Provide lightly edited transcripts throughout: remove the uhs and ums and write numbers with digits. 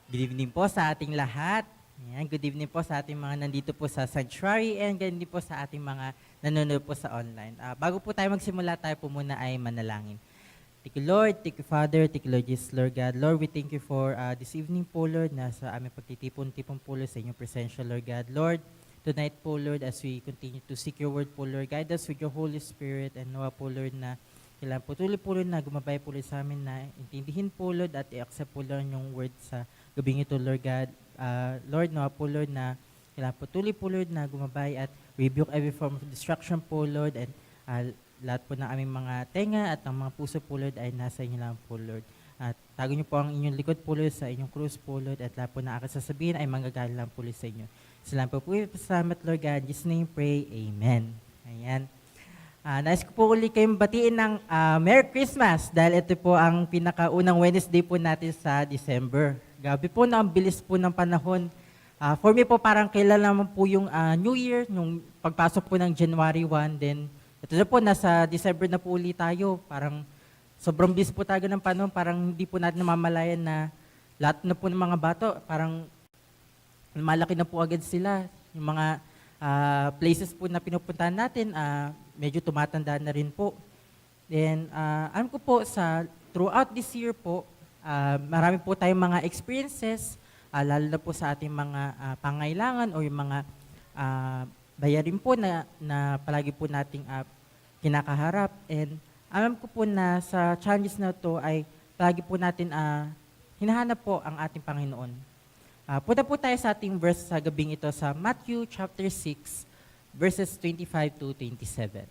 Good evening po sa ating lahat. Ayan, good evening po sa ating mga nandito po sa sanctuary and ganun din po sa ating mga nanonood po sa online. Bago po tayo magsimula, tayo po muna ay manalangin. Thank you, Lord. Thank you, Father. Thank you, Lord Jesus, Lord God. Lord, we thank you for this evening po, Lord, na sa aming pagtitipon-tipon po, Lord, sa inyong presensya, Lord God. Lord, tonight po, Lord, as we continue to seek your word po, Lord, guide us with your Holy Spirit and nawa po, Lord, na kailangan po tuloy po, Lord, na gumabay po, Lord, sa amin na intindihin po, Lord, at i-accept po, Lord, yung word sa gabing ito, Lord God. Lord, nawa po, Lord, na kailangan po tuloy po, Lord, na gumabay at rebuke every form of destruction po, Lord, and lahat po ng aming mga tenga at ang mga puso po, Lord, ay nasa inyo lang po, Lord. At tago niyo po ang inyong likod po, Lord, sa inyong krus po, Lord, at lahat po na aking sasabihin ay manggagaling lang po, Lord, sa inyo. Salamat po, salamat, Lord God. In Jesus' name pray, Amen. Ayan. Nais ko po ulit kayong batiin ng Merry Christmas dahil ito po ang pinakaunang Wednesday po natin sa December. Gabi po na ang bilis po ng panahon. For me po parang kailan naman po yung New Year, yung pagpasok po ng January 1, then ito na po, nasa December na po ulit tayo. Parang sobrang bilis po tayo ng panahon, parang hindi po natin namamalayan na lahat na po ng mga bato, parang malaki na po agad sila. Yung mga places po na pinupuntahan natin, medyo tumatanda na rin po. Then, alam ko po throughout this year po, marami po tayong mga experiences, lalo na po sa ating mga pangailangan o yung mga bayarin po na palagi po nating kinakaharap. And alam ko po na sa challenges na to ay palagi po natin hinahanap po ang ating Panginoon. Punta po tayo sa ating verse sa gabing ito sa Matthew chapter 6, verses 25 to 27.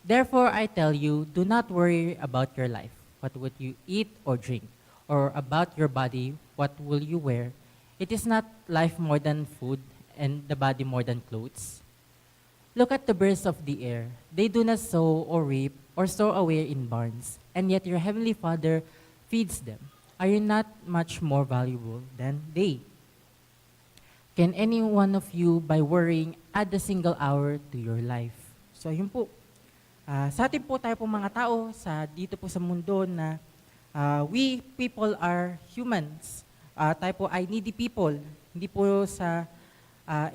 Therefore, I tell you, do not worry about your life, what would you eat or drink, or about your body, what will you wear. It is not life more than food, and the body more than clothes. Look at the birds of the air. They do not sow or reap or store away in barns, and yet your heavenly Father feeds them. Are you not much more valuable than they? Can any one of you, by worrying, add a single hour to your life? So, yun po. Sa atin po tayo po mga tao, dito po sa mundo na we people are humans. Tayo po ay needy people. Hindi po sa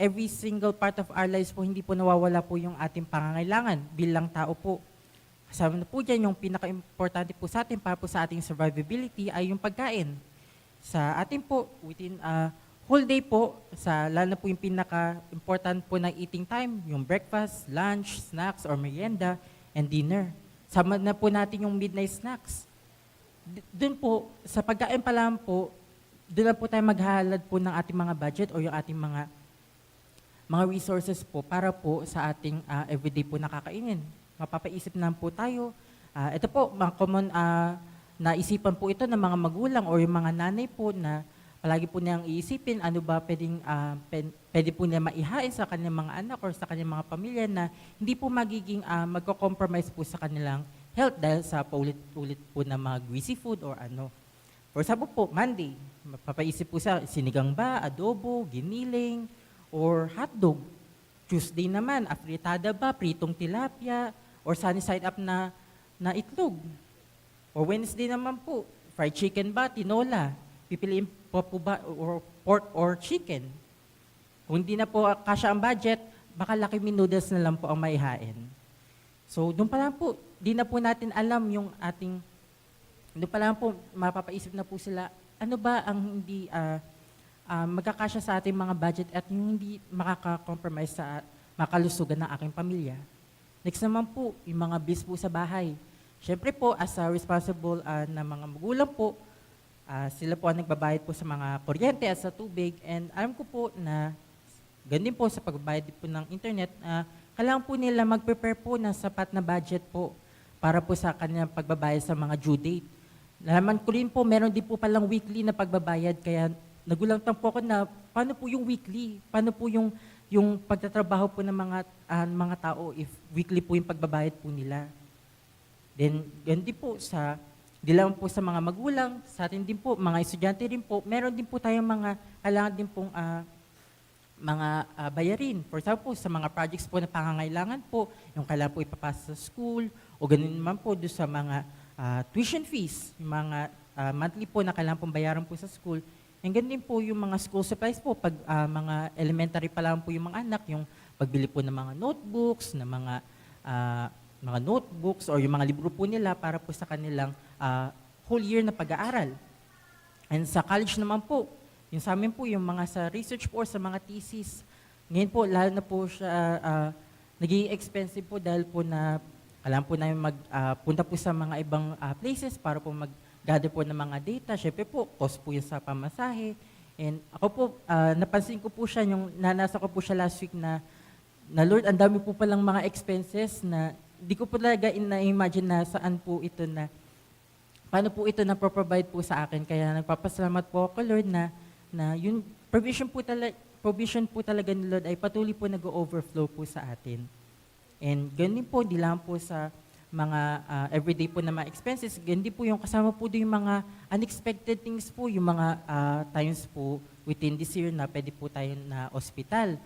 every single part of our lives po, hindi po nawawala po yung ating pangangailangan bilang tao po. Kasama na po dyan, yung pinaka-importante po sa atin para po sa ating survivability ay yung pagkain. Sa atin po, within whole day po, lalo na po yung pinaka-important po na eating time, yung breakfast, lunch, snacks, or merienda, and dinner. Sama na po natin yung midnight snacks. Doon po, sa pagkain pa lang po, doon na po tayo maghahalad po ng ating mga budget o yung ating mga resources po para po sa ating everyday po nakakainin. Mapapaisip na po tayo. Ito po, mga common naisipan po ito ng mga magulang o yung mga nanay po na palagi po niyang iisipin ano ba pwede po niya maihain sa kanilang mga anak or sa kanilang mga pamilya na hindi po magiging magko-compromise po sa kanilang health dahil sa paulit-ulit po na mga greasy food or ano. For example po, Monday, mapapaisip po sa sinigang ba, adobo, giniling, or hotdog. Tuesday naman, afritada ba, pritong tilapia, or sunny side up na itlog. Or Wednesday naman po, fried chicken ba, tinola. Pipiliin po ba or pork or chicken. Kung hindi na po kasya ang budget, baka Lucky Me noodles na lang po ang maihain. So doon pa lang po, di na po natin alam yung doon pa lang po mapapaisip na po sila, ano ba ang hindi magkakasya sa ating mga budget at yung hindi makaka-compromise sa makalusugan ng aking pamilya. Next naman po, yung mga bills po sa bahay. Siyempre po, as a responsible na mga magulang po, sila po ang nagbabayad po sa mga kuryente at sa tubig. And alam ko po na ganun po sa pagbabayad po ng internet, kailangan po nila mag-prepare po ng sapat na budget po para po sa kanilang pagbabayad sa mga due date. Nalaman ko rin po, meron din po palang weekly na pagbabayad, kaya nagulantan po ako na paano po yung weekly, paano po yung pagtatrabaho po ng mga tao if weekly po yung pagbabayad po nila. Then, ganun din po di lang po sa mga magulang, sa atin din po, mga estudyante rin po, meron din po tayong kailangan din pong mga bayarin. For example, sa mga projects po na pangangailangan po, yung kailangan po ipapasa sa school, o ganun naman po doon sa mga tuition fees, yung mga monthly po na kailangan pong bayaran po sa school. And ganun din po yung mga school supplies po, pag mga elementary pa lang po yung mga anak, yung pagbili po ng mga notebooks, mga notebooks or yung mga libro po nila para po sa kanilang whole year na pag-aaral. And sa college naman po, yung sa amin po, yung mga sa research po or sa mga thesis, ngayon po, lalo na po siya, naging expensive po dahil po na kailangan po namin magpunta po sa mga ibang places para po mag-gather po ng mga data. Siyempre po, cost po yun sa pamasahe. And ako po, napansin ko po siya, yung nanasa ko po siya last week na Lord, ang dami po palang mga expenses na di ko po talaga na-imagine na saan po ito na, paano po ito na provide po sa akin. Kaya nagpapasalamat po ako, Lord, na yung provision po talaga ni Lord ay patuloy po nag-overflow po sa atin. And ganun po, di lang po sa mga everyday po na mga expenses, ganun po yung kasama po din yung mga unexpected things po, yung mga times po within this year na pwede po tayo na hospital.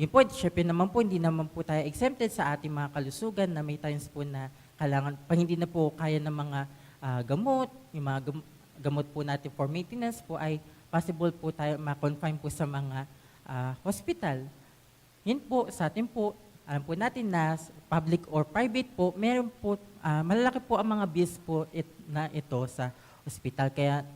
Yun po, syempre naman po, hindi naman po tayo exempted sa ating mga kalusugan na may times po na kailangan, pag hindi na po kaya ng mga gamot, yung mga gamot po natin for maintenance po ay possible po tayo ma-confine po sa mga hospital. Yun po, sa atin po, alam po natin na public or private po, meron po, malalaki po ang mga bills po na ito sa hospital. Kaya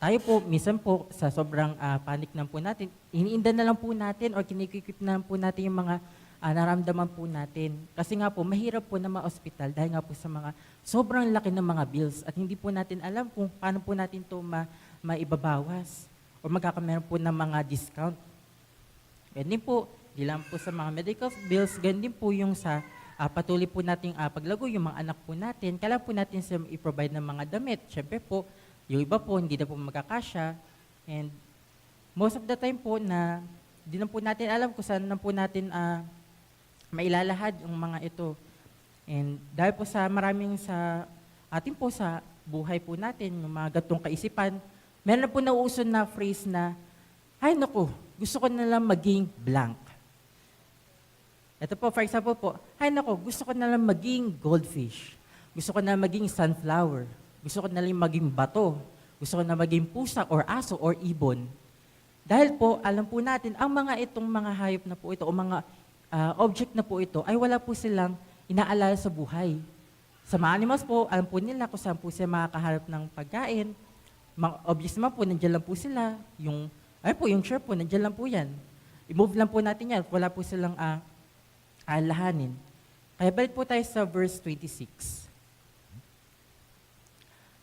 tayo po, minsan po, sa sobrang panic na po natin, iniinda na lang po natin or kinikikip na lang po natin yung mga naramdaman po natin. Kasi nga po, mahirap po na ma-hospital dahil nga po sa mga sobrang laki ng mga bills at hindi po natin alam kung paano po natin ito maibabawas o magkakameron po ng mga discount. Ganyan po, di lang po sa mga medical bills, ganyan din po yung sa patuloy po nating paglago, yung mga anak po natin, kailangan po natin sila i-provide ng mga damit. Siyempre po, yung iba po, hindi na po magkakasya. And most of the time po na di na po natin alam kung saan na po natin mailalahad yung mga ito. And dahil po sa maraming sa atin po sa buhay po natin, yung mga gatong kaisipan, meron na po nauuso na phrase na, ay naku, gusto ko na lang maging blank. Ito po, for example po, ay naku, gusto ko na lang maging goldfish. Gusto ko na maging sunflower. Gusto ko na lang maging bato. Gusto ko na maging pusa or aso or ibon. Dahil po, alam po natin, ang mga itong mga hayop na po ito o mga object na po ito ay wala po silang inaalala sa buhay. Sa mga animals po, alam po nila kung saan po sila makakaharap ng pagkain. Mga objects naman po, nandiyan lang po sila. Yung chair po, nandiyan lang po yan. I-move lang po natin yan. Wala po silang alahanin. Kaya balik po tayo sa verse 26.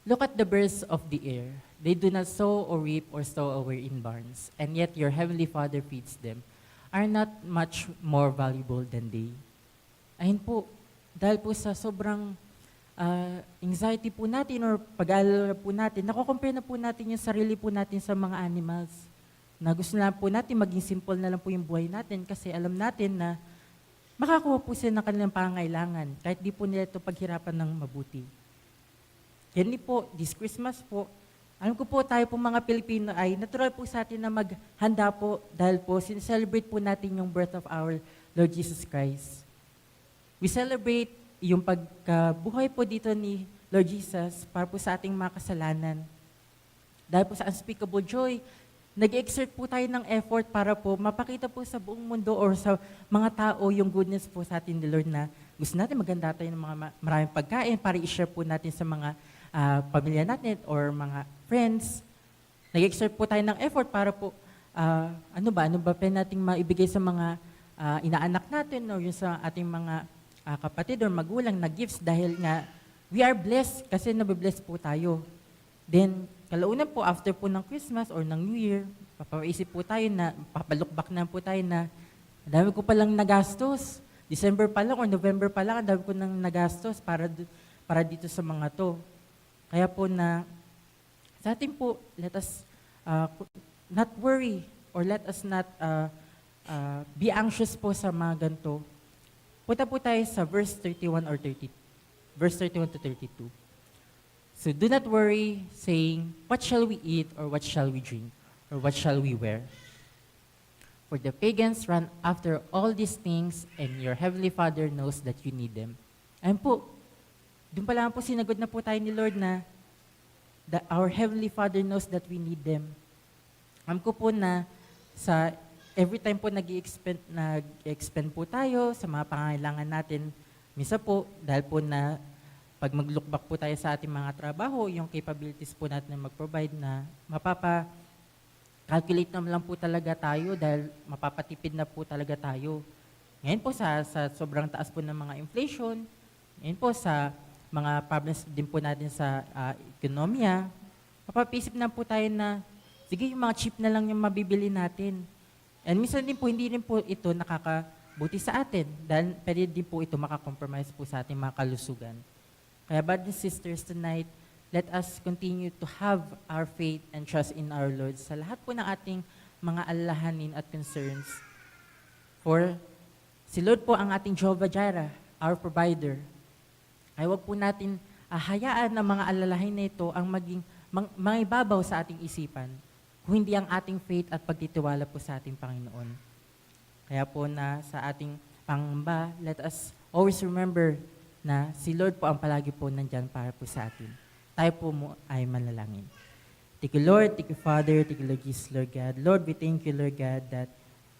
Look at the birds of the air. They do not sow or reap or stow away in barns, and yet your heavenly Father feeds them. Are not much more valuable than they? Ayun po, dahil po sa sobrang anxiety po natin or pag-aalala po natin, nakocompare na po natin yung sarili po natin sa mga animals. Na gusto na po natin maging simple na lang po yung buhay natin kasi alam natin na makakuha po sila ng kanilang pangangailangan kahit di po nila ito paghirapan ng mabuti. Yan po, this Christmas po, alam ko po tayo po mga Pilipino ay natural po sa atin na maghanda po dahil po sincelebrate po natin yung birth of our Lord Jesus Christ. We celebrate yung pagkabuhay po dito ni Lord Jesus para po sa ating mga kasalanan. Dahil po sa unspeakable joy, nag-exert po tayo ng effort para po mapakita po sa buong mundo or sa mga tao yung goodness po sa atin ni Lord na gusto natin maghanda tayo ng mga maraming pagkain para i-share po natin sa mga pamilya natin or mga friends. Nag-exert po tayo ng effort para po, ano ba pwede nating maibigay sa mga inaanak natin o yung sa ating mga kapatid or magulang na gifts dahil nga we are blessed kasi nabibless po tayo. Then, kalaunan po, after po ng Christmas or ng New Year, papaisip po tayo na, papalukbak na po tayo na, dami ko palang nagastos. December pa lang or November pa lang, dami ko nang nagastos para dito sa mga to. Kaya po na, sa atin po, let us not worry or let us not be anxious po sa mga ganito. Punta po tayo sa verse 31 or 30, verse 31 to 32. So do not worry, saying, what shall we eat, or what shall we drink, or what shall we wear? For the pagans run after all these things, and your heavenly Father knows that you need them. Ayun po, doon pa lang po sinagot na po tayo ni Lord na, our Heavenly Father knows that we need them. Alam ko po na sa every time po nag-expend po tayo sa mga pangangailangan natin, misa po, dahil po na pag mag-look back po tayo sa ating mga trabaho, yung capabilities po natin na mag-provide na calculate naman lang po talaga tayo dahil mapapatipid na po talaga tayo. Ngayon po sa sobrang taas po ng mga inflation, ngayon po sa mga problems din po natin sa ekonomiya, mapapisip na po tayo na, sige, yung mga cheap na lang yung mabibili natin. And minsan din po, hindi rin po ito nakakabuti sa atin dahil pwede din po ito makakompromise po sa ating mga kalusugan. Kaya brothers and sisters, tonight, let us continue to have our faith and trust in our Lord sa lahat po ng ating mga alalahanin at concerns. For si Lord po ang ating Jehovah Jireh, our provider. Ay wag po natin hayaan na mga alalahanin na ito ang maging mangibabaw sa ating isipan, kung hindi ang ating faith at pagtitiwala po sa ating Panginoon. Kaya po na sa ating pangamba, let us always remember na si Lord po ang palagi po nandyan para po sa atin. Tayo po mo ay manalangin. Thank you, Lord. Thank you, Father. Thank you, Lord Jesus, Lord God. Lord, we thank you, Lord God, that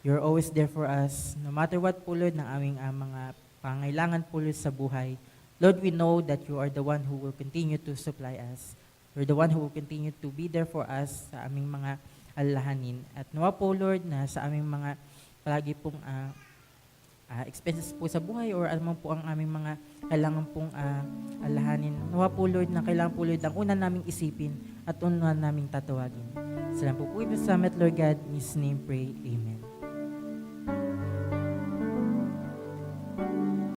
you're always there for us. No matter what po, Lord, ng aming mga pangailangan po, Lord, sa buhay. Lord, we know that you are the one who will continue to supply us. You're the one who will continue to be there for us sa aming mga alalahanin. At nawa po, Lord, na sa aming mga palagi pong expenses po sa buhay or ano po ang aming mga kailangan pong alalahanin. Nawa po, Lord, na kailangan po, Lord, ang una naming isipin at una naming tatawagin. Salamat po ito sa Lord God. In His name pray. Amen.